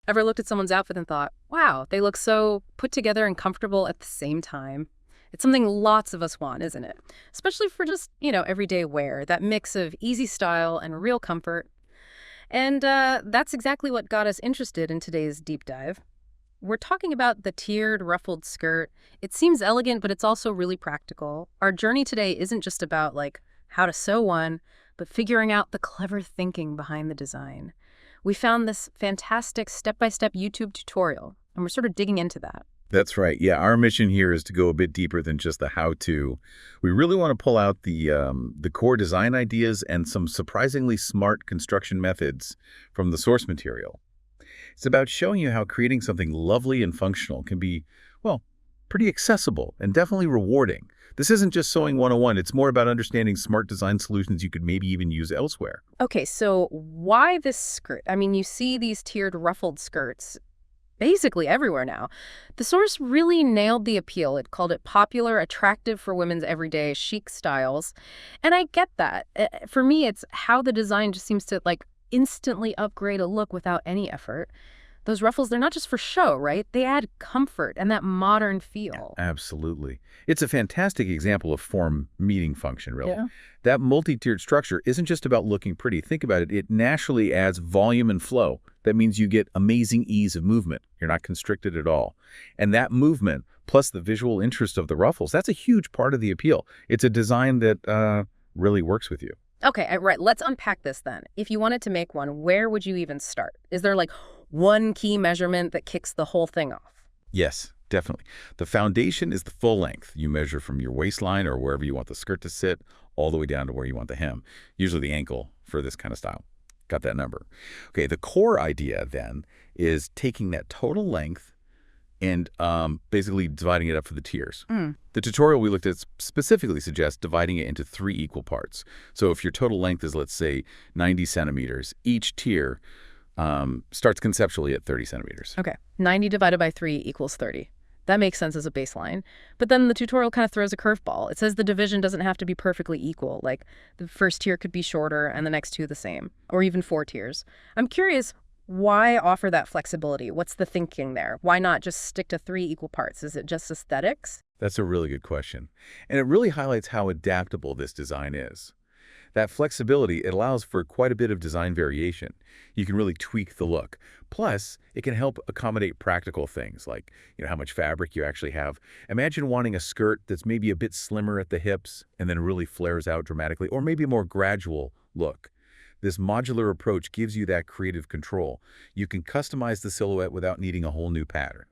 Ever looked at someone's outfit and thought, wow, they look so put together and comfortable at the same time? It's something lots of us want, isn't it? Especially for just, everyday wear, that mix of easy style and real comfort. And that's exactly what got us interested in today's deep dive. We're talking about the tiered ruffled skirt. It seems elegant, but it's also really practical. Our journey today isn't just about, how to sew one, but figuring out the clever thinking behind the design. We found this fantastic step-by-step YouTube tutorial, and we're sort of digging into that. That's right. Yeah, our mission here is to go a bit deeper than just the how-to. We really want to pull out the core design ideas and some surprisingly smart construction methods from the source material. It's about showing you how creating something lovely and functional can be, well, pretty accessible and definitely rewarding. This isn't just sewing 101. It's more about understanding smart design solutions you could maybe even use elsewhere. Okay, so why this skirt? I mean, you see these tiered ruffled skirts basically everywhere now. The source really nailed the appeal. It called it popular, attractive for women's everyday chic styles. And I get that. For me, it's how the design just seems to instantly upgrade a look without any effort. Those ruffles, they're not just for show, right? They add comfort and that modern feel. Absolutely. It's a fantastic example of form meeting function, really. Yeah. That multi-tiered structure isn't just about looking pretty. Think about it. It naturally adds volume and flow. That means you get amazing ease of movement. You're not constricted at all. And that movement, plus the visual interest of the ruffles, that's a huge part of the appeal. It's a design that really works with you. Okay, right. Let's unpack this then. If you wanted to make one, where would you even start? Is there one key measurement that kicks the whole thing off? Yes, definitely. The foundation is the full length. You measure from your waistline or wherever you want the skirt to sit all the way down to where you want the hem, usually the ankle for this kind of style. Got that number. Okay, the core idea then is taking that total length and basically dividing it up for the tiers. The tutorial we looked at specifically suggests dividing it into 3 equal parts. So if your total length is, let's say, 90 centimeters, each tier starts conceptually at 30 centimeters. Okay, 90 divided by 3 equals 30. That makes sense as a baseline. But then the tutorial kind of throws a curveball. It says the division doesn't have to be perfectly equal. The first tier could be shorter and the next 2 the same, or even 4 tiers. I'm curious, why offer that flexibility? What's the thinking there? Why not just stick to 3 equal parts? Is it just aesthetics? That's a really good question. And it really highlights how adaptable this design is. That flexibility, it allows for quite a bit of design variation. You can really tweak the look. Plus, it can help accommodate practical things like, how much fabric you actually have. Imagine wanting a skirt that's maybe a bit slimmer at the hips and then really flares out dramatically, or maybe a more gradual look. This modular approach gives you that creative control. You can customize the silhouette without needing a whole new pattern.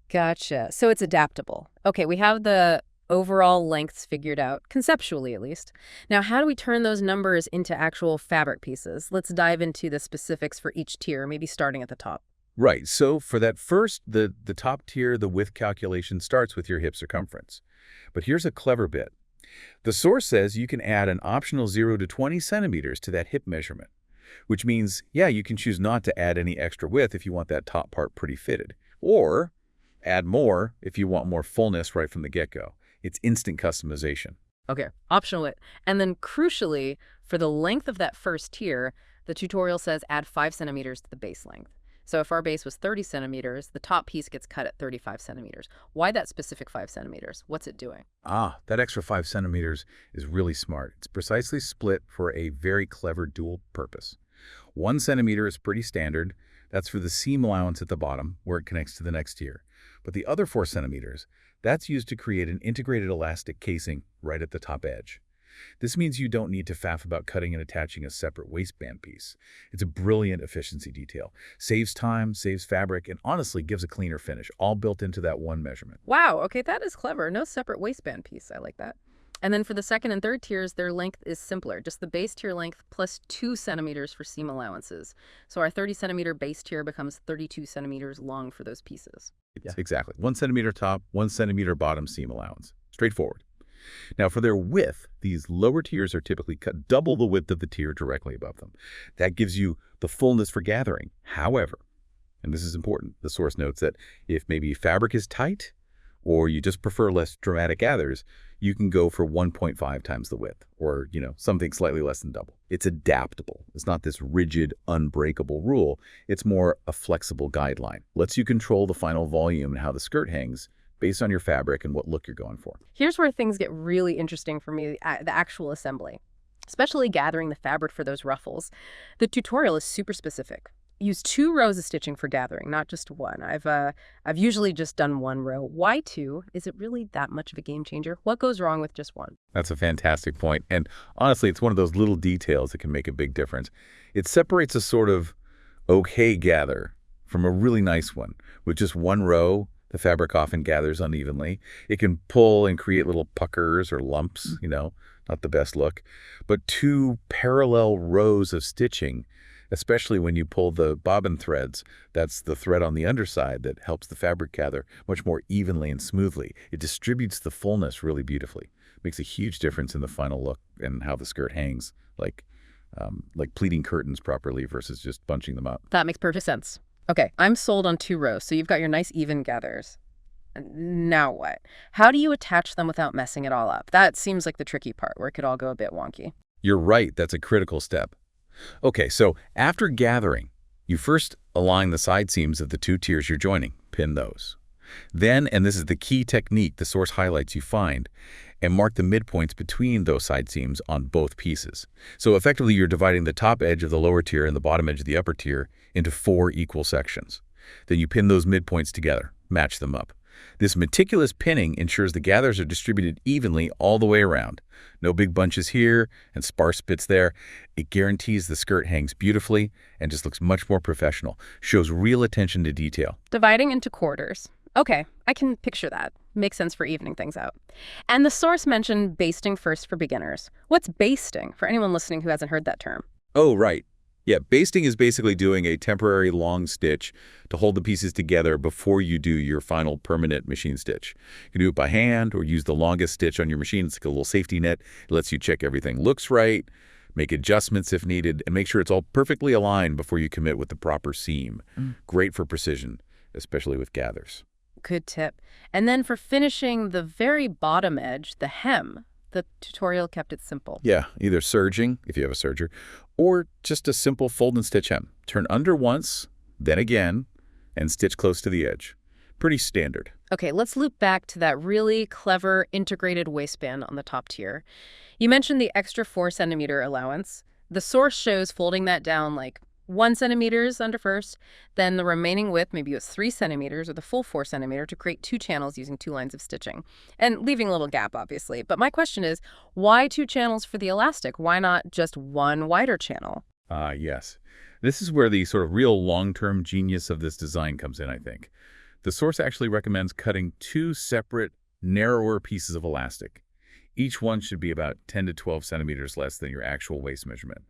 Gotcha. So it's adaptable. Okay, we have the overall lengths figured out, conceptually at least. Now, how do we turn those numbers into actual fabric pieces? Let's dive into the specifics for each tier, maybe starting at the top. Right, so for that first, the top tier, the width calculation starts with your hip circumference. But here's a clever bit. The source says you can add an optional 0 to 20 centimeters to that hip measurement, which means, yeah, you can choose not to add any extra width if you want that top part pretty fitted, or add more if you want more fullness right from the get-go. It's instant customization. Okay, optional it. And then crucially, for the length of that first tier, the tutorial says add 5 centimeters to the base length. So if our base was 30 centimeters, the top piece gets cut at 35 centimeters. Why that specific 5 centimeters? What's it doing? That extra 5 centimeters is really smart. It's precisely split for a very clever dual purpose. 1 centimeter is pretty standard. That's for the seam allowance at the bottom, where it connects to the next tier. But the other 4 centimeters, that's used to create an integrated elastic casing right at the top edge. This means you don't need to faff about cutting and attaching a separate waistband piece. It's a brilliant efficiency detail. Saves time, saves fabric, and honestly gives a cleaner finish, all built into that one measurement. Wow, okay, that is clever. No separate waistband piece. I like that. And then for the second and third tiers, their length is simpler, just the base tier length plus 2 centimeters for seam allowances. So our 30 centimeter base tier becomes 32 centimeters long for those pieces. Yeah. Exactly. 1 centimeter top, 1 centimeter bottom seam allowance. Straightforward. Now, for their width, these lower tiers are typically cut double the width of the tier directly above them. That gives you the fullness for gathering. However, and this is important, the source notes that if maybe fabric is tight or you just prefer less dramatic gathers, you can go for 1.5 times the width, or, something slightly less than double. It's adaptable. It's not this rigid, unbreakable rule. It's more a flexible guideline. Lets you control the final volume and how the skirt hangs based on your fabric and what look you're going for. Here's where things get really interesting for me, the actual assembly, especially gathering the fabric for those ruffles. The tutorial is super specific. Use 2 rows of stitching for gathering, not just one. I've usually just done 1 row. Why 2? Is it really that much of a game changer? What goes wrong with just 1? That's a fantastic point. And honestly, it's one of those little details that can make a big difference. It separates a sort of okay gather from a really nice one. With just 1 row, the fabric often gathers unevenly. It can pull and create little puckers or lumps, not the best look. But 2 parallel rows of stitching, especially when you pull the bobbin threads, that's the thread on the underside that helps the fabric gather much more evenly and smoothly. It distributes the fullness really beautifully. Makes a huge difference in the final look and how the skirt hangs, like pleating curtains properly versus just bunching them up. That makes perfect sense. Okay, I'm sold on 2 rows, so you've got your nice even gathers. Now what? How do you attach them without messing it all up? That seems like the tricky part, where it could all go a bit wonky. You're right, that's a critical step. Okay, so after gathering, you first align the side seams of the 2 tiers you're joining, pin those. Then, and this is the key technique the source highlights you find, and mark the midpoints between those side seams on both pieces. So effectively, you're dividing the top edge of the lower tier and the bottom edge of the upper tier into 4 equal sections. Then you pin those midpoints together, match them up. This meticulous pinning ensures the gathers are distributed evenly all the way around. No big bunches here and sparse bits there. It guarantees the skirt hangs beautifully and just looks much more professional. Shows real attention to detail. Dividing into quarters. Okay, I can picture that. Makes sense for evening things out. And the source mentioned basting first for beginners. What's basting for anyone listening who hasn't heard that term? Oh, right. Yeah, basting is basically doing a temporary long stitch to hold the pieces together before you do your final permanent machine stitch. You can do it by hand or use the longest stitch on your machine. It's like a little safety net. It lets you check everything looks right, make adjustments if needed, and make sure it's all perfectly aligned before you commit with the proper seam. Great for precision, especially with gathers. Good tip. And then for finishing the very bottom edge, the hem, the tutorial kept it simple. Yeah, either serging, if you have a serger, or just a simple fold and stitch hem. Turn under once, then again, and stitch close to the edge. Pretty standard. Okay, let's loop back to that really clever integrated waistband on the top tier. You mentioned the extra 4-centimeter allowance. The source shows folding that down like 1 centimeter under first, then the remaining width, maybe it was 3 centimeters or the full 4 centimeter to create 2 channels using 2 lines of stitching. And leaving a little gap, obviously. But my question is, why 2 channels for the elastic? Why not just 1 wider channel? Yes. This is where the sort of real long-term genius of this design comes in, I think. The source actually recommends cutting 2 separate, narrower pieces of elastic. Each one should be about 10 to 12 centimeters less than your actual waist measurement.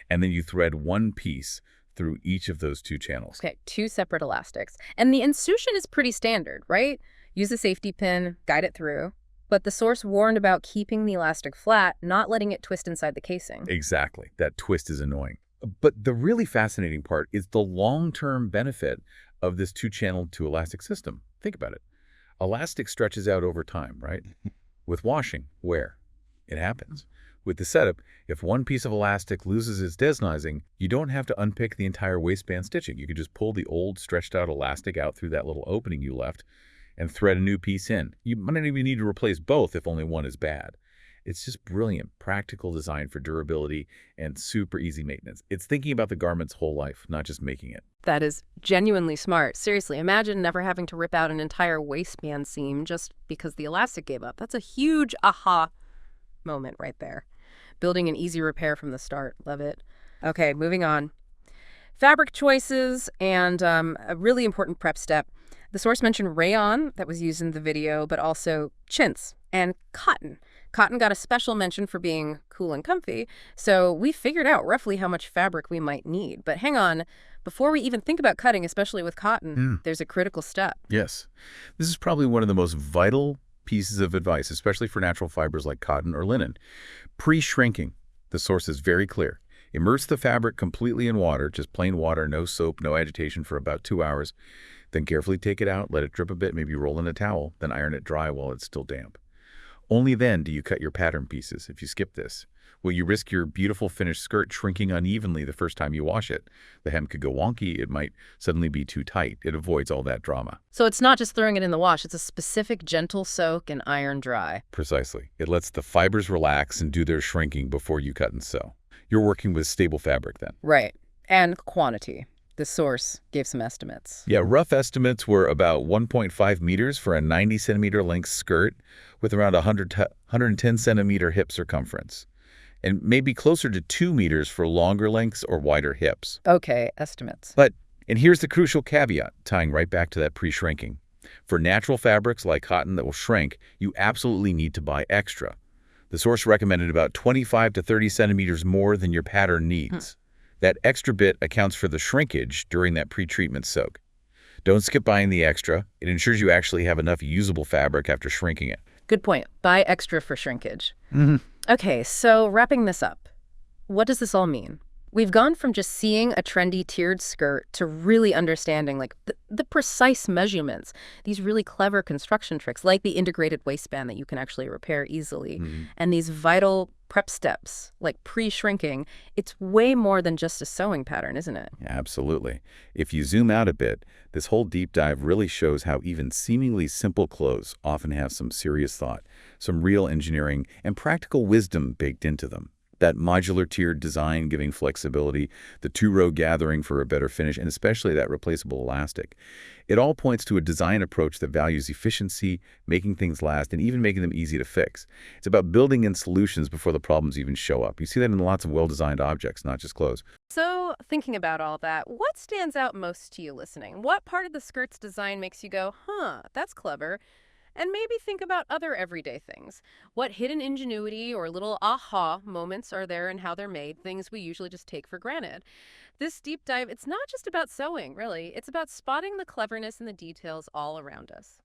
And then you thread 1 piece through each of those 2 channels. Okay, 2 separate elastics. And the insertion is pretty standard, right? Use a safety pin, guide it through. But the source warned about keeping the elastic flat, not letting it twist inside the casing. Exactly. That twist is annoying. But the really fascinating part is the long-term benefit of this 2-channel to elastic system. Think about it. Elastic stretches out over time, right? With washing, wear. It happens. With the setup, if 1 piece of elastic loses its desnizing, you don't have to unpick the entire waistband stitching. You can just pull the old stretched out elastic out through that little opening you left and thread a new piece in. You might not even need to replace both if only one is bad. It's just brilliant, practical design for durability and super easy maintenance. It's thinking about the garment's whole life, not just making it. That is genuinely smart. Seriously, imagine never having to rip out an entire waistband seam just because the elastic gave up. That's a huge aha moment right there. Building an easy repair from the start. Love it. Okay, moving on. Fabric choices and a really important prep step. The source mentioned rayon that was used in the video, but also chintz and cotton. Cotton got a special mention for being cool and comfy, so we figured out roughly how much fabric we might need. But hang on, before we even think about cutting, especially with cotton, there's a critical step. Yes. This is probably one of the most vital pieces of advice, especially for natural fibers like cotton or linen. Pre-shrinking. The source is very clear. Immerse the fabric completely in water, just plain water, no soap, no agitation for about 2 hours. Then carefully take it out, let it drip a bit, maybe roll in a towel, then iron it dry while it's still damp. Only then do you cut your pattern pieces. If you skip this, will you risk your beautiful finished skirt shrinking unevenly the first time you wash it? The hem could go wonky, it might suddenly be too tight. It avoids all that drama. So it's not just throwing it in the wash, it's a specific gentle soak and iron dry. Precisely. It lets the fibers relax and do their shrinking before you cut and sew. You're working with stable fabric then. Right. And quantity. The source gave some estimates. Yeah, rough estimates were about 1.5 meters for a 90 centimeter length skirt with around 110 centimeter hip circumference, and maybe closer to 2 meters for longer lengths or wider hips. Okay, estimates. And here's the crucial caveat, tying right back to that pre-shrinking. For natural fabrics like cotton that will shrink, you absolutely need to buy extra. The source recommended about 25 to 30 centimeters more than your pattern needs. That extra bit accounts for the shrinkage during that pre-treatment soak. Don't skip buying the extra. It ensures you actually have enough usable fabric after shrinking it. Good point. Buy extra for shrinkage. Mm-hmm. Okay, so wrapping this up, what does this all mean? We've gone from just seeing a trendy tiered skirt to really understanding like the precise measurements, these really clever construction tricks like the integrated waistband that you can actually repair easily, and these vital prep steps like pre-shrinking. It's way more than just a sewing pattern, isn't it? Absolutely. If you zoom out a bit, this whole deep dive really shows how even seemingly simple clothes often have some serious thought, some real engineering and practical wisdom baked into them. That modular tiered design giving flexibility, the two-row gathering for a better finish, and especially that replaceable elastic. It all points to a design approach that values efficiency, making things last, and even making them easy to fix. It's about building in solutions before the problems even show up. You see that in lots of well-designed objects, not just clothes. So, thinking about all that, what stands out most to you listening? What part of the skirt's design makes you go, huh, that's clever? And maybe think about other everyday things. What hidden ingenuity or little aha moments are there in how they're made, things we usually just take for granted? This deep dive, it's not just about sewing, really. It's about spotting the cleverness in the details all around us.